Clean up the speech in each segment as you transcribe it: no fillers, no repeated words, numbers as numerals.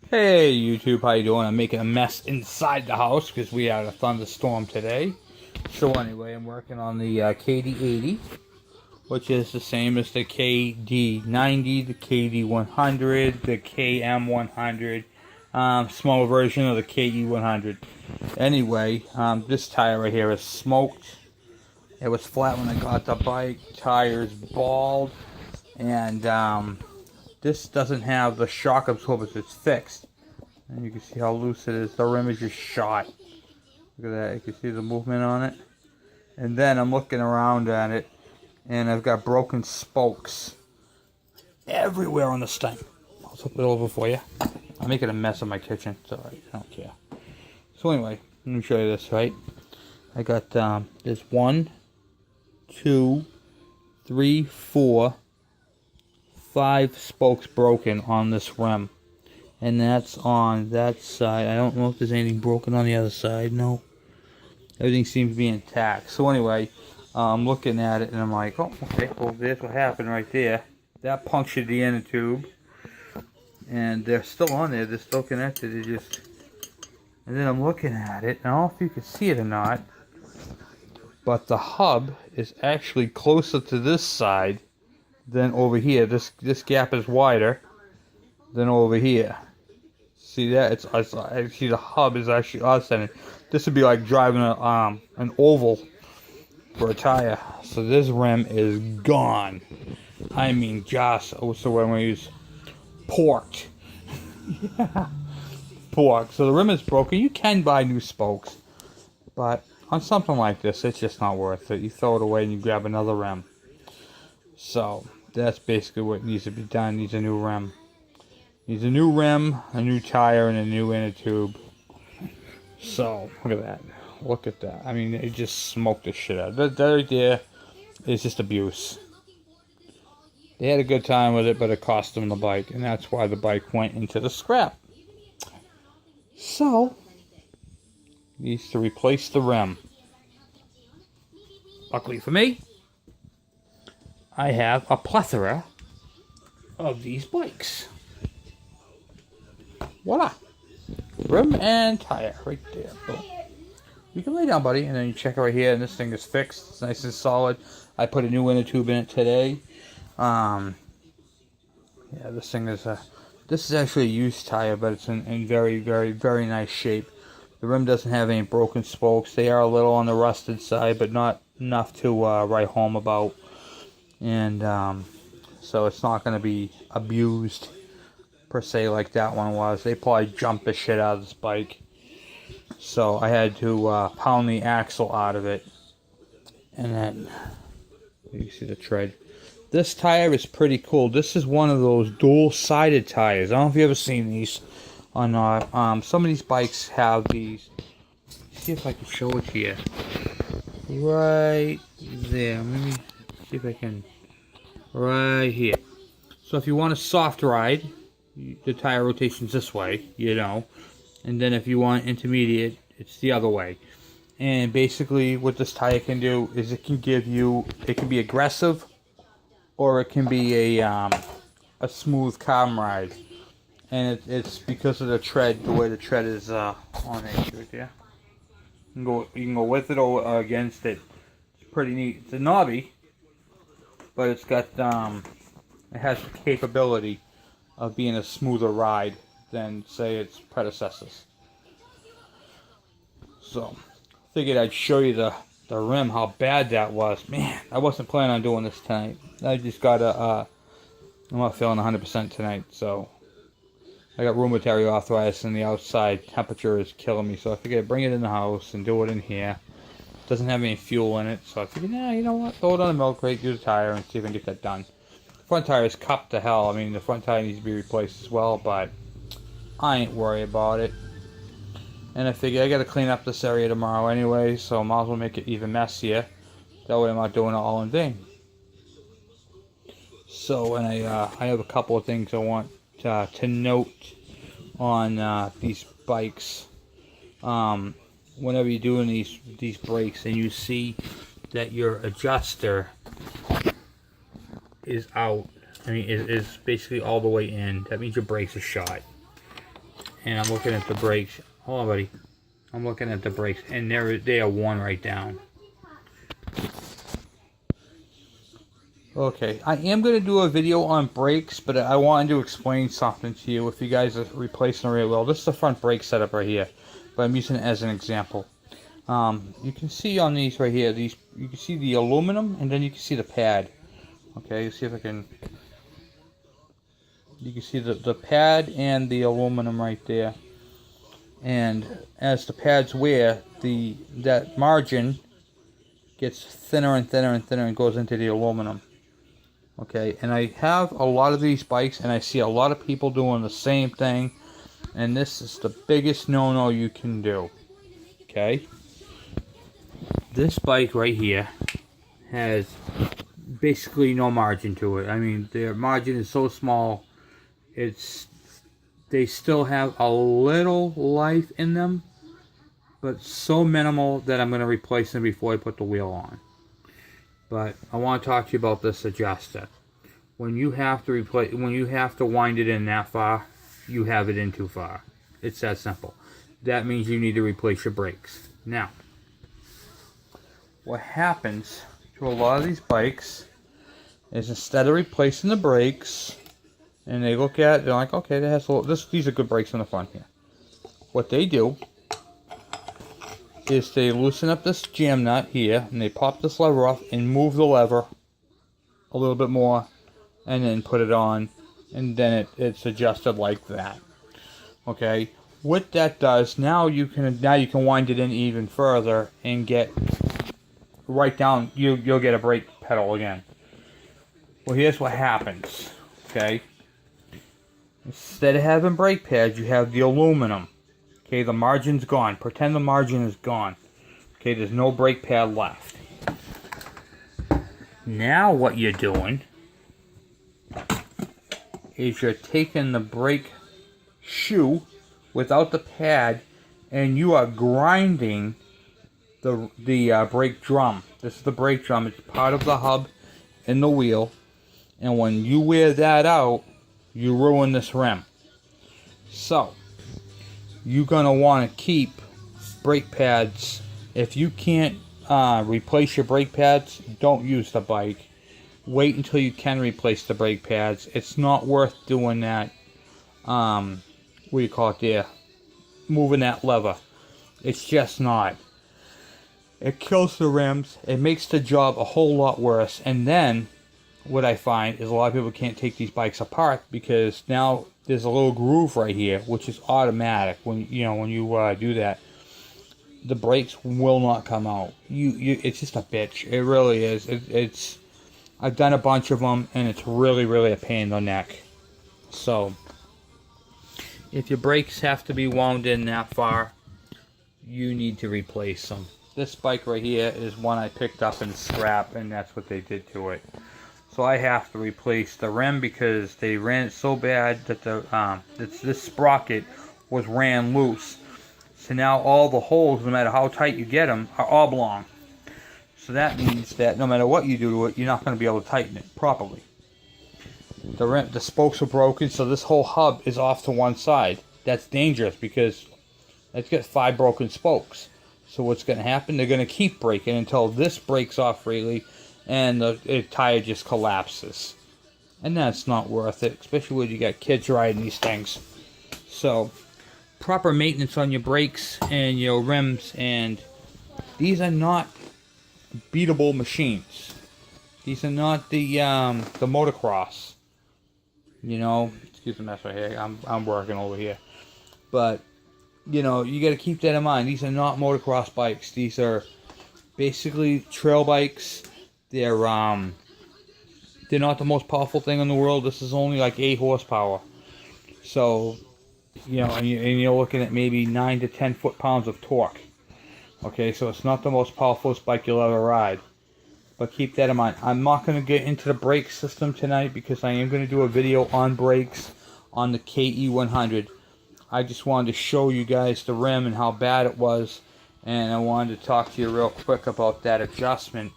Hey YouTube, how you doing? I'm making a mess inside the house because we had a thunderstorm today. So anyway, I'm working on the Kd80, which is the same as the Kd90, the Kd100, the KM100, small version of the KE100. Anyway, this tire right here is smoked. It was flat when I got the bike. Tire's bald, and this doesn't have the shock absorbers. It's fixed, and you can see how loose it is. The rim is just shot. Look at that. You can see the movement on it. And then I'm looking around at it, and I've got broken spokes everywhere on this thing. I'll flip it over for you. I'm making a mess of my kitchen. It's alright. I don't care. So anyway, let me show you this, right? I got, there's 1, 2, 3, 4, 5 spokes broken on this rim. And that's on that side. I don't know if there's anything broken on the other side. No. Everything seems to be intact. So anyway, I'm looking at it and I'm like, oh, okay, well, there's what happened right there. That punctured the inner tube. And they're still on there. They're still connected. They just... And then I'm looking at it. I don't know if you can see it or not, but the hub is actually closer to this side than over here. This gap is wider than over here. See that? It's I see the hub is actually offsetting. This would be like driving an oval for a tire. So this rim is gone. I mean, just so when we use porked. Yeah. Pork. So the rim is broken. You can buy new spokes, but on something like this, it's just not worth it. You throw it away and you grab another rim. So that's basically what needs to be done. Needs a new rim. Needs a new rim, a new tire, and a new inner tube. So look at that. Look at that. I mean, it just smoked the shit out. That right there is just abuse. They had a good time with it, but it cost them the bike, and that's why the bike went into the scrap. So, needs to replace the rim. Luckily for me, I have a plethora of these bikes. Voila! Rim and tire right there. Boom. You can lay down, buddy, and then you check it right here, and this thing is fixed. It's nice and solid. I put a new inner tube in it today. Yeah, this thing is a... This is actually a used tire, but it's in very, very, very nice shape. The rim doesn't have any broken spokes. They are a little on the rusted side, but not enough to write home about. And so it's not going to be abused, per se, like that one was. They probably jumped the shit out of this bike. So I had to pound the axle out of it. And then, you see the tread. This tire is pretty cool. This is one of those dual-sided tires. I don't know if you've ever seen these or not. Some of these bikes have these. See if I can show it to you. Right there. Let me see if I can. Right here. So if you want a soft ride, the tire rotation's this way, you know. And then if you want intermediate, it's the other way. And basically what this tire can do is it can give you, it can be aggressive, or it can be a smooth calm ride, and it's because of the tread, the way the tread is on it right there. You can go with it or against it. It's pretty neat. It's a knobby, but it's got it has the capability of being a smoother ride than, say, its predecessors. So figured I'd show you the rim, how bad that was. Man, I wasn't planning on doing this tonight. I just got I'm not feeling 100% tonight, so I got rheumatoid arthritis, and the outside temperature is killing me, so I figured I'd bring it in the house and do it in here. It doesn't have any fuel in it, so I figured, nah, you know what, throw it on the milk crate, use the tire, and see if I can get that done. The front tire is cupped to hell. I mean, the front tire needs to be replaced as well, but I ain't worried about it. And I figure I gotta clean up this area tomorrow anyway, so I might as well make it even messier. That way I'm not doing it all in vain. So, and I have a couple of things I want to note on these bikes. Whenever you're doing these brakes and you see that your adjuster is out, I mean, is basically all the way in, that means your brakes are shot. and I'm looking at the brakes. Hold on, buddy. I'm looking at the brakes, and they are worn right down. Okay, I am going to do a video on brakes, but I wanted to explain something to you if you guys are replacing a rear wheel. This is the front brake setup right here, but I'm using it as an example. You can see on these right here, you can see the aluminum, and then you can see the pad. Okay, let's see if I can... You can see the pad and the aluminum right there. And as the pads wear, that margin gets thinner and thinner and thinner and goes into the aluminum. Okay, and I have a lot of these bikes, and I see a lot of people doing the same thing, and this is the biggest no-no you can do. Okay, this bike right here has basically no margin to it. I mean, their margin is so small, they still have a little life in them, but so minimal that I'm going to replace them before I put the wheel on. But I want to talk to you about this adjuster. When you have to wind it in that far, you have it in too far. It's that simple. That means you need to replace your brakes. Now, what happens to a lot of these bikes is instead of replacing the brakes, and they look at it, they're like, okay, that has a little, these are good brakes on the front here. What they do is they loosen up this jam nut here, and they pop this lever off and move the lever a little bit more, and then put it on, and then it's adjusted like that. Okay, what that does, now you can wind it in even further and get right down. You'll get a brake pedal again. Well, here's what happens. Okay, instead of having brake pads, you have the aluminum. Okay, the margin's gone. Pretend the margin is gone. Okay, there's no brake pad left. Now what you're doing is you're taking the brake shoe without the pad, and you are grinding the brake drum. This is the brake drum. It's part of the hub in the wheel, and when you wear that out, you ruin this rim. So you're going to want to keep brake pads. If you can't replace your brake pads, don't use the bike. Wait until you can replace the brake pads. It's not worth doing that. What do you call it there? Moving that lever. It's just not. It kills the rims. It makes the job a whole lot worse. And then what I find is a lot of people can't take these bikes apart because now there's a little groove right here, which is automatic. When you do that, the brakes will not come out. It's just a bitch. It really is. I've done a bunch of them, and it's really, really a pain in the neck. So, if your brakes have to be wound in that far, you need to replace them. This bike right here is one I picked up in scrap, and that's what they did to it. So I have to replace the rim because they ran it so bad that this sprocket was ran loose. So now all the holes, no matter how tight you get them, are oblong. So that means that no matter what you do to it, you're not going to be able to tighten it properly. The spokes are broken, so this whole hub is off to one side. That's dangerous because it's got 5 broken spokes. So what's going to happen? They're going to keep breaking until this breaks off freely, and the tire just collapses. And that's not worth it, especially when you got kids riding these things. So, proper maintenance on your brakes and your rims, and these are not beatable machines. These are not the motocross. Excuse the mess right here. I'm working over here, but you got to keep that in mind. These are not motocross bikes. These are basically trail bikes. They're not the most powerful thing in the world. This is only like 8 horsepower. So, and you're looking at maybe 9 to 10 foot-pounds of torque. Okay, so it's not the most powerful bike you'll ever ride. But keep that in mind. I'm not going to get into the brake system tonight because I am going to do a video on brakes on the Kd80. I just wanted to show you guys the rim and how bad it was. And I wanted to talk to you real quick about that adjustment.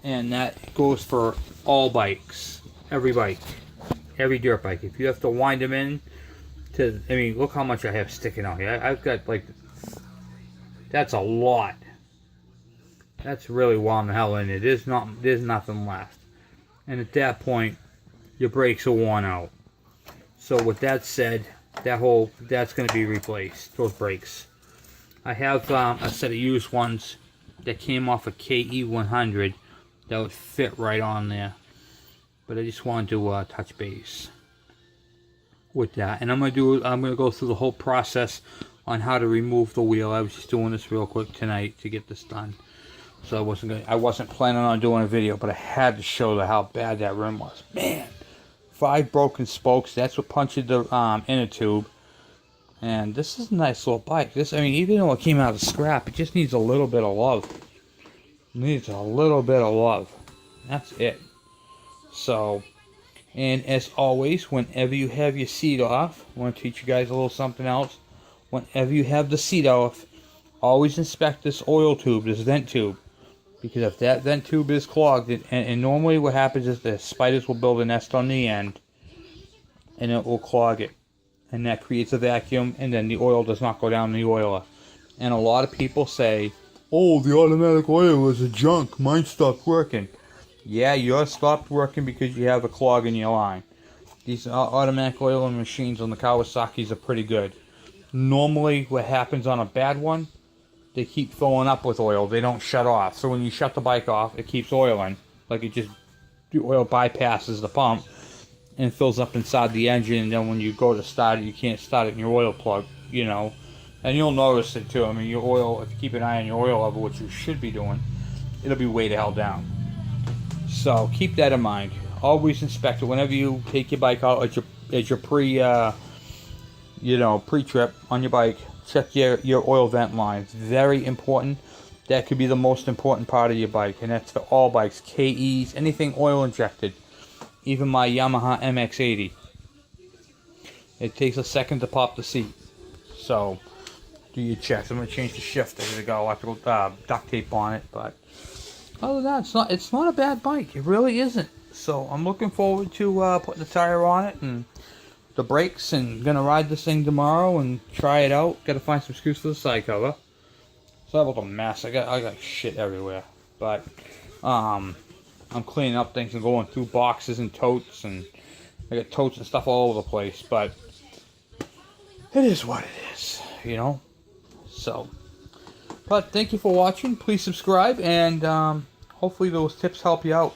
And that goes for all bikes. Every bike. Every dirt bike. If you have to wind them in to, I mean, look how much I have sticking out here. I've got like, that's a lot. That's really wound the hell in it. There's nothing left. And at that point, your brakes are worn out. So with that said, that's going to be replaced, those brakes. I have a set of used ones that came off a Kd80 that would fit right on there. But I just wanted to touch base with that. And I'm gonna go through the whole process on how to remove the wheel. I was just doing this real quick tonight to get this done. So I wasn't planning on doing a video, but I had to show how bad that rim was. Man, 5 broken spokes. That's what punctured the inner tube. And this is a nice little bike. I mean, even though it came out of scrap, it just needs a little bit of love. It needs a little bit of love. That's it. So, and as always, whenever you have your seat off, I want to teach you guys a little something else. Whenever you have the seat off, always inspect this oil tube, this vent tube. Because if that vent tube is clogged, and normally what happens is the spiders will build a nest on the end, and it will clog it. And that creates a vacuum, and then the oil does not go down the oiler. And a lot of people say, oh, the automatic oil is a junk, mine stopped working. Yeah, yours stopped working because you have a clog in your line. These automatic oiling machines on the Kawasaki's are pretty good. Normally, what happens on a bad one, they keep filling up with oil. They don't shut off. So when you shut the bike off, it keeps oiling. Like the oil bypasses the pump and fills up inside the engine. And then when you go to start it, you can't start it in your oil plug, you know. And you'll notice it too. I mean, your oil, if you keep an eye on your oil level, which you should be doing, it'll be way the hell down. So keep that in mind. Always inspect it whenever you take your bike out at your pre-trip on your bike. Check your oil vent line. It's very important. That could be the most important part of your bike, and that's for all bikes, KEs, anything oil injected. Even my Yamaha MX-80. It takes a second to pop the seat. So do your checks. I'm gonna change the shift. There we go. I have to go duct tape on it, but other than that, it's not a bad bike. It really isn't. So I'm looking forward to putting the tire on it and the brakes, and gonna ride this thing tomorrow and try it out. Gotta find some screws for the side cover. So that was a mess. I got shit everywhere. But I'm cleaning up things and going through boxes and totes, and I got totes and stuff all over the place. But it is what it is, you know. So, but thank you for watching. Please subscribe, and hopefully those tips help you out.